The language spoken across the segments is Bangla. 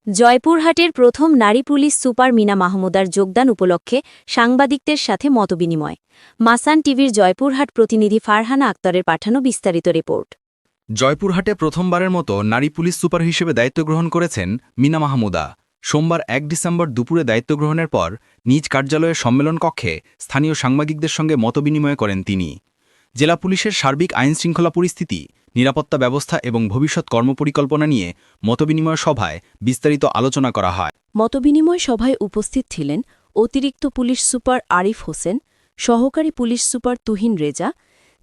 জয়পুরহাটের প্রথম নারী পুলিশ সুপার মিনা মাহমুদার যোগদান উপলক্ষে সাংবাদিকদের সাথে মতবিনিময়। মাসান টিভির জয়পুরহাট প্রতিনিধি ফারহানা আক্তারের পাঠানো বিস্তারিত রিপোর্ট। জয়পুরহাটে প্রথমবারের মতো নারী পুলিশ সুপার হিসেবে দায়িত্ব গ্রহণ করেছেন মিনা মাহমুদা। সোমবার ১ ডিসেম্বর দুপুরে দায়িত্ব গ্রহণের পর নিজ কার্যালয়ের সম্মেলন কক্ষে স্থানীয় সাংবাদিকদের সঙ্গে মতবিনিময় করেন তিনি। জেলা পুলিশের সার্বিক আইনশৃঙ্খলা পরিস্থিতি, নিরাপত্তা ব্যবস্থা এবং ভবিষ্যৎ কর্মপরিকল্পনা নিয়ে মতবিনিময় সভায় বিস্তারিত আলোচনা করা হয়। মতবিনিময় সভায় উপস্থিত ছিলেন অতিরিক্ত পুলিশ সুপার আরিফ হোসেন, সহকারী পুলিশ সুপার তুহিন রেজা,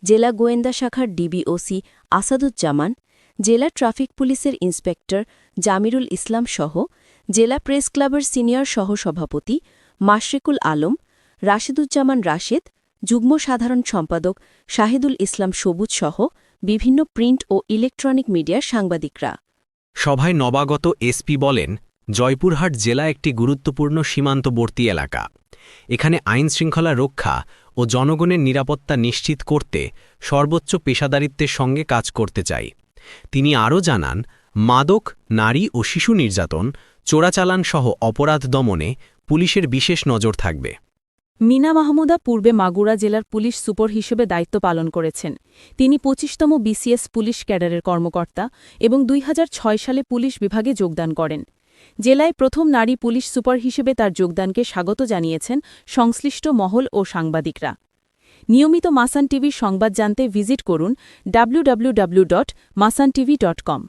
জেলা গোয়েন্দা শাখার ডিবিওসি আসাদুজ্জামান, জেলা ট্রাফিক পুলিশের ইন্সপেক্টর জামিরুল ইসলাম সহ জেলা প্রেস ক্লাবের সিনিয়র সহসভাপতি মাশরিকুল আলম, রাশেদুজ্জামান রাশেদ, যুগ্ম সাধারণ সম্পাদক শাহিদুল ইসলাম সবুজ সহ বিভিন্ন প্রিন্ট ও ইলেকট্রনিক মিডিয়ার সাংবাদিকরা। সভায় নবাগত এসপি বলেন, জয়পুরহাট জেলা একটি গুরুত্বপূর্ণ সীমান্তবর্তী এলাকা। এখানে আইনশৃঙ্খলা রক্ষা ও জনগণের নিরাপত্তা নিশ্চিত করতে সর্বোচ্চ পেশাদারিত্বের সঙ্গে কাজ করতে চাই। তিনি আরও জানান, মাদক, নারী ও শিশু নির্যাতন, চোরাচালান সহ অপরাধ দমনে পুলিশের বিশেষ নজর থাকবে। মিনা মাহমুদা পূর্বে মাগুরা জেলার পুলিশ সুপার হিসেবে দায়িত্ব পালন করেছেন। তিনি ২৫তম বিসিএস পুলিশ ক্যাডারের কর্মকর্তা এবং ২০০৬ সালে পুলিশ বিভাগে যোগদান করেন। জেলায় প্রথম নারী পুলিশ সুপার হিসেবে তার যোগদানকে স্বাগত জানিয়েছেন সংশ্লিষ্ট মহল ও সাংবাদিকরা। নিয়মিত মাসান টিভির সংবাদ জানতে ভিজিট করুন www.masantv.com।